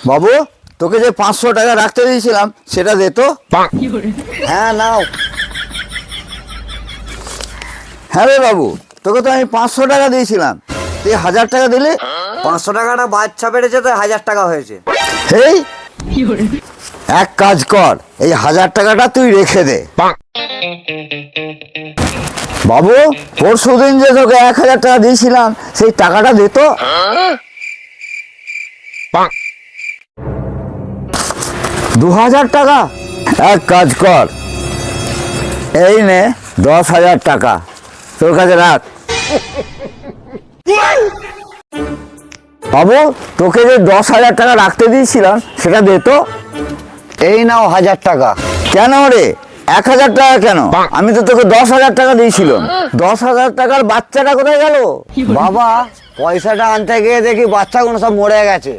বাবু, তোকে যে 500 টাকা রাখতে দিয়েছিলাম সেটা দে তো। হ্যাঁ নাও। হ্যাঁ রে বাবু, তোকে তো আমি 500 টাকা দিয়েছিলাম, তুই 1000 টাকা দিলি। 500 টাকাটা বাচ্চা বেড়েছে তো 1000 টাকা হয়েছে। এই এক কাজ কর, এই 1000 টাকাটা তুই রেখে দে। বাবু, পরশুদিন যে তোকে 1000 টাকা দিয়েছিলাম সেই টাকাটা দে তো। 2000 টাকা? এক কাজ কর, এই নে 10,000 টাকা, তোর কাছে রাখ। বাবু, তোকে যে 10,000 টাকা রাখতে দিয়েছিলাম সেটা দে তো। এই নাও 1000 টাকা। কেন রে, 1000 টাকা কেন? আমি তো তোকে 10,000 টাকা দিয়েছিলাম। 10,000 টাকার বাচ্চাটা কোথায় গেল? বাবা, পয়সাটা আনতে গিয়ে দেখি বাচ্চাগুলো সব মরে গেছে।